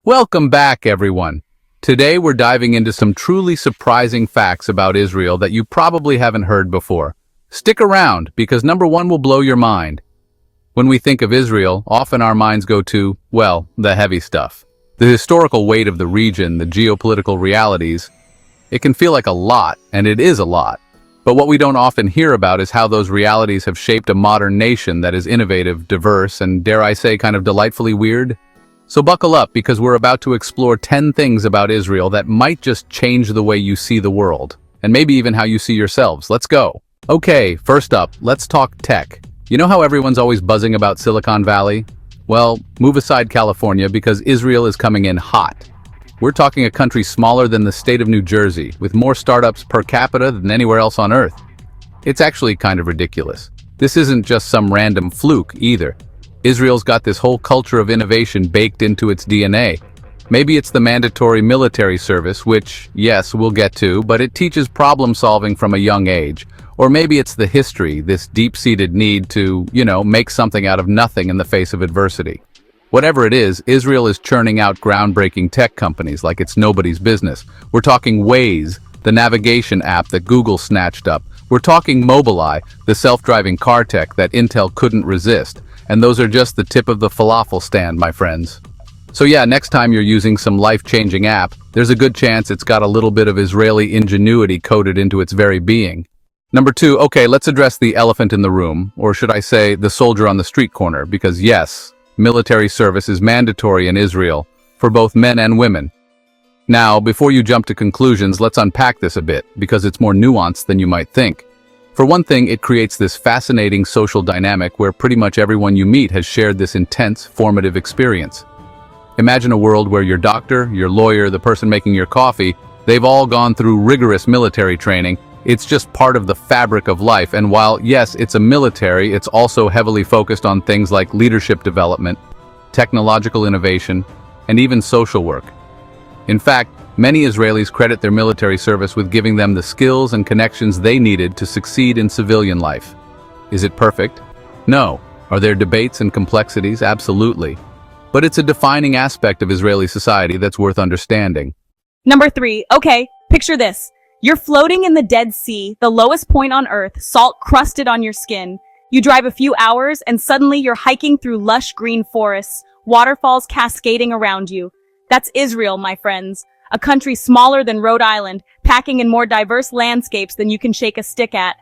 Welcome back, everyone. Today we're diving into some truly surprising facts about Israel that you probably haven't heard before. Stick around, because number one will blow your mind. When we think of Israel, often our minds go to, well, the heavy stuff. The historical weight of the region, the geopolitical realities. It can feel like a lot, and it is a lot. But what we don't often hear about is how those realities have shaped a modern nation that is innovative, diverse, and dare I say kind of delightfully weird. So buckle up, because we're about to explore 10 things about Israel that might just change the way you see the world, and maybe even how you see yourselves. Let's go. Okay, first up, let's talk tech. You know how everyone's always buzzing about Silicon Valley? Well, move aside California, because Israel is coming in hot. We're talking a country smaller than the state of New Jersey, with more startups per capita than anywhere else on Earth. It's actually kind of ridiculous. This isn't just some random fluke, either. Israel's got this whole culture of innovation baked into its DNA. Maybe it's the mandatory military service, which, yes, we'll get to, but it teaches problem solving from a young age. Or maybe it's the history, this deep-seated need to, make something out of nothing in the face of adversity. Whatever it is, Israel is churning out groundbreaking tech companies like it's nobody's business. We're talking Waze, the navigation app that Google snatched up. We're talking Mobileye, the self-driving car tech that Intel couldn't resist. And those are just the tip of the falafel stand, my friends. So yeah, next time you're using some life-changing app, there's a good chance it's got a little bit of Israeli ingenuity coded into its very being. Number two, okay, let's address the elephant in the room, or should I say the soldier on the street corner, because yes, military service is mandatory in Israel, for both men and women. Now, before you jump to conclusions, let's unpack this a bit, because it's more nuanced than you might think. For one thing, it creates this fascinating social dynamic where pretty much everyone you meet has shared this intense, formative experience. Imagine a world where your doctor, your lawyer, the person making your coffee, they've all gone through rigorous military training. It's just part of the fabric of life, and while, yes, it's a military, it's also heavily focused on things like leadership development, technological innovation, and even social work. In fact, many Israelis credit their military service with giving them the skills and connections they needed to succeed in civilian life. Is it perfect? No. Are there debates and complexities? Absolutely. But it's a defining aspect of Israeli society that's worth understanding. Number 3. Okay, picture this. You're floating in the Dead Sea, the lowest point on Earth, salt crusted on your skin. You drive a few hours and suddenly you're hiking through lush green forests, waterfalls cascading around you. That's Israel, my friends. A country smaller than Rhode Island, packing in more diverse landscapes than you can shake a stick at.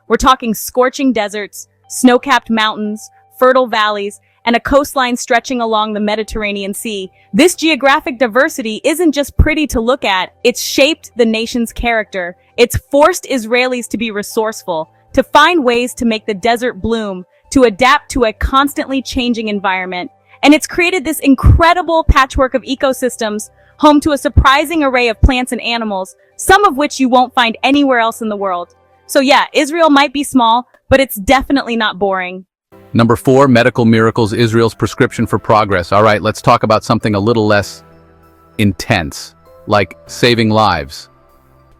We're talking scorching deserts, snow-capped mountains, fertile valleys, and a coastline stretching along the Mediterranean Sea. This geographic diversity isn't just pretty to look at, it's shaped the nation's character. It's forced Israelis to be resourceful, to find ways to make the desert bloom, to adapt to a constantly changing environment. And it's created this incredible patchwork of ecosystems, home to a surprising array of plants and animals, some of which you won't find anywhere else in the world. So yeah, Israel might be small, but it's definitely not boring. Number 4, medical miracles, Israel's prescription for progress. All right, let's talk about something a little less intense, like saving lives.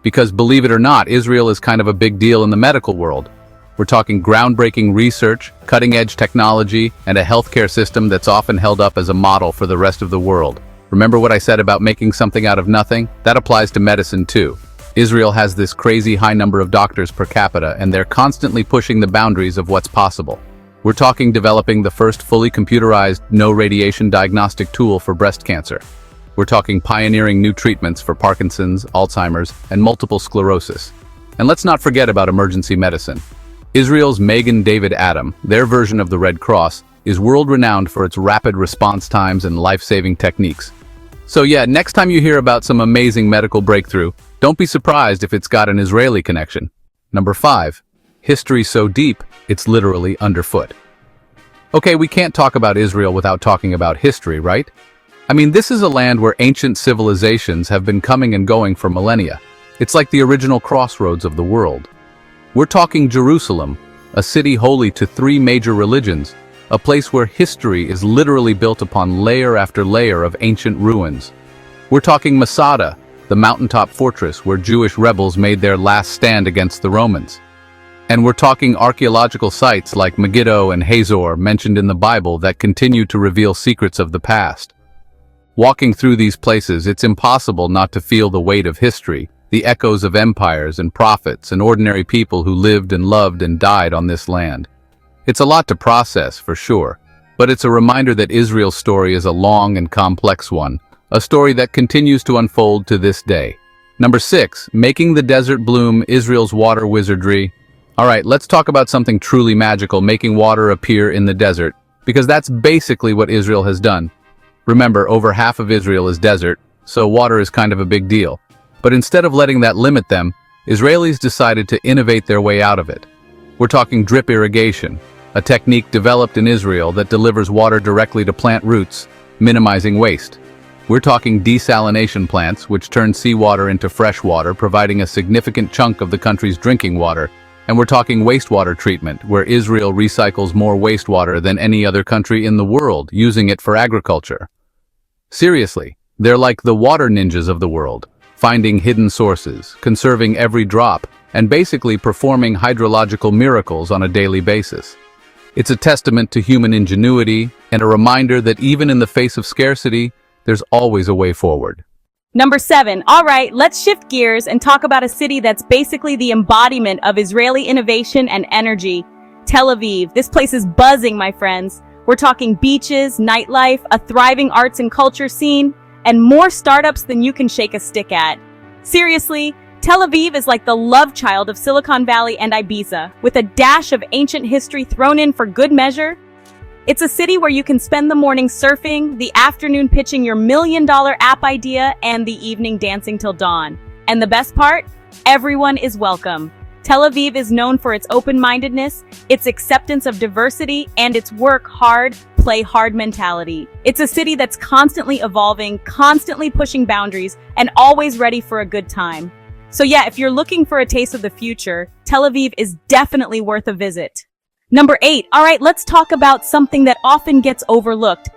Because believe it or not, Israel is kind of a big deal in the medical world. We're talking groundbreaking research, cutting-edge technology, and a healthcare system that's often held up as a model for the rest of the world. Remember what I said about making something out of nothing? That applies to medicine too. Israel has this crazy high number of doctors per capita, and they're constantly pushing the boundaries of what's possible. We're talking developing the first fully computerized, no-radiation diagnostic tool for breast cancer. We're talking pioneering new treatments for Parkinson's, Alzheimer's, and multiple sclerosis. And let's not forget about emergency medicine. Israel's Magen David Adom, their version of the Red Cross, is world-renowned for its rapid response times and life-saving techniques. So yeah, next time you hear about some amazing medical breakthrough, don't be surprised if it's got an Israeli connection. Number 5. History so deep, it's literally underfoot. Okay, we can't talk about Israel without talking about history, right? I mean, this is a land where ancient civilizations have been coming and going for millennia. It's like the original crossroads of the world. We're talking Jerusalem, a city holy to 3 major religions, a place where history is literally built upon layer after layer of ancient ruins. We're talking Masada, the mountaintop fortress where Jewish rebels made their last stand against the Romans. And we're talking archaeological sites like Megiddo and Hazor mentioned in the Bible that continue to reveal secrets of the past. Walking through these places, it's impossible not to feel the weight of history, the echoes of empires and prophets and ordinary people who lived and loved and died on this land. It's a lot to process, for sure, but it's a reminder that Israel's story is a long and complex one, a story that continues to unfold to this day. Number 6, making the desert bloom, Israel's water wizardry. Alright, let's talk about something truly magical, making water appear in the desert, because that's basically what Israel has done. Remember, over half of Israel is desert, so water is kind of a big deal. But instead of letting that limit them, Israelis decided to innovate their way out of it. We're talking drip irrigation, a technique developed in Israel that delivers water directly to plant roots, minimizing waste. We're talking desalination plants, which turn seawater into fresh water, providing a significant chunk of the country's drinking water. And we're talking wastewater treatment, where Israel recycles more wastewater than any other country in the world, using it for agriculture. Seriously, they're like the water ninjas of the world, finding hidden sources, conserving every drop, and basically performing hydrological miracles on a daily basis. It's a testament to human ingenuity and a reminder that even in the face of scarcity, there's always a way forward. Number 7. All right, let's shift gears and talk about a city that's basically the embodiment of Israeli innovation and energy. Tel Aviv. This place is buzzing, my friends. We're talking beaches, nightlife, a thriving arts and culture scene, and more startups than you can shake a stick at. Seriously, Tel Aviv is like the love child of Silicon Valley and Ibiza, with a dash of ancient history thrown in for good measure. It's a city where you can spend the morning surfing, the afternoon pitching your million-dollar app idea, and the evening dancing till dawn. And the best part? Everyone is welcome. Tel Aviv is known for its open-mindedness, its acceptance of diversity, and its work hard, play hard mentality. It's a city that's constantly evolving, constantly pushing boundaries, and always ready for a good time. So yeah, if you're looking for a taste of the future, Tel Aviv is definitely worth a visit. Number 8. All right, let's talk about something that often gets overlooked.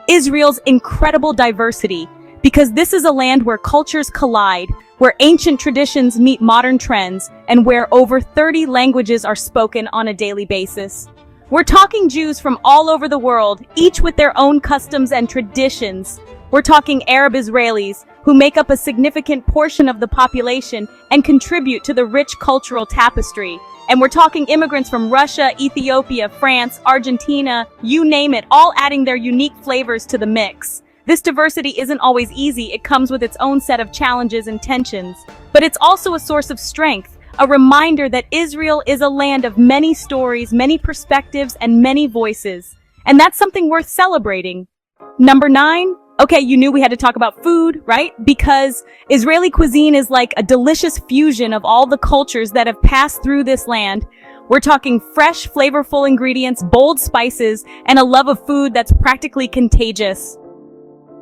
Israel's incredible diversity. Because this is a land where cultures collide, where ancient traditions meet modern trends, and where over 30 languages are spoken on a daily basis. We're talking Jews from all over the world, each with their own customs and traditions. We're talking Arab Israelis, who make up a significant portion of the population and contribute to the rich cultural tapestry. And we're talking immigrants from Russia, Ethiopia, France, Argentina, you name it, all adding their unique flavors to the mix. This diversity isn't always easy, it comes with its own set of challenges and tensions. But it's also a source of strength, a reminder that Israel is a land of many stories, many perspectives, and many voices. And that's something worth celebrating. Number 9. Okay, you knew we had to talk about food, right? Because Israeli cuisine is like a delicious fusion of all the cultures that have passed through this land. We're talking fresh, flavorful ingredients, bold spices, and a love of food that's practically contagious.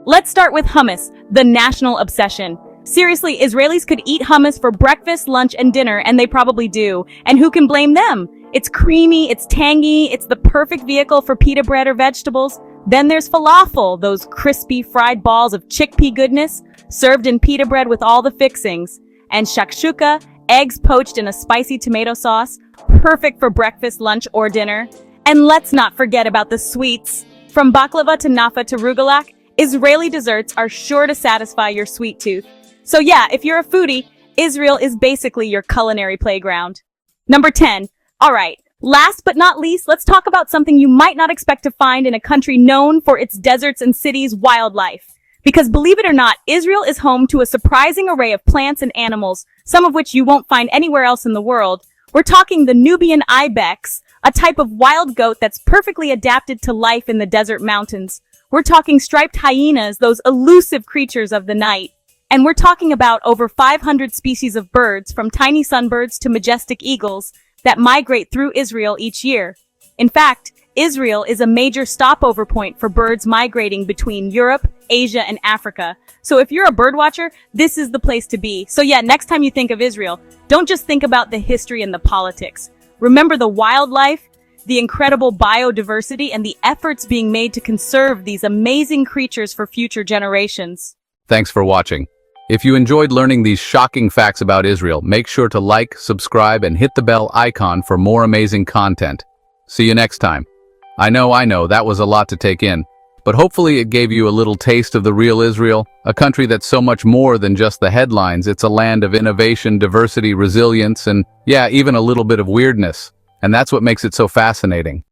Let's start with hummus, the national obsession. Seriously, Israelis could eat hummus for breakfast, lunch, and dinner, and they probably do. And who can blame them? It's creamy, it's tangy, it's the perfect vehicle for pita bread or vegetables. Then there's falafel, those crispy fried balls of chickpea goodness, served in pita bread with all the fixings. And shakshuka, eggs poached in a spicy tomato sauce, perfect for breakfast, lunch, or dinner. And let's not forget about the sweets. From baklava to nafa to rugelach, Israeli desserts are sure to satisfy your sweet tooth. So yeah, if you're a foodie, Israel is basically your culinary playground. Number 10. All right. Last but not least, let's talk about something you might not expect to find in a country known for its deserts and cities' wildlife. Because believe it or not, Israel is home to a surprising array of plants and animals, some of which you won't find anywhere else in the world. We're talking the Nubian ibex, a type of wild goat that's perfectly adapted to life in the desert mountains. We're talking striped hyenas, those elusive creatures of the night. And we're talking about over 500 species of birds, from tiny sunbirds to majestic eagles, that migrate through Israel each year. In fact, Israel is a major stopover point for birds migrating between Europe, Asia, and Africa. So if you're a birdwatcher, this is the place to be. So yeah, next time you think of Israel, don't just think about the history and the politics. Remember the wildlife, the incredible biodiversity, and the efforts being made to conserve these amazing creatures for future generations. Thanks for watching. If you enjoyed learning these shocking facts about Israel, make sure to like, subscribe, and hit the bell icon for more amazing content. See you next time. I know, that was a lot to take in, but hopefully it gave you a little taste of the real Israel, a country that's so much more than just the headlines. It's a land of innovation, diversity, resilience, and yeah, even a little bit of weirdness. And that's what makes it so fascinating.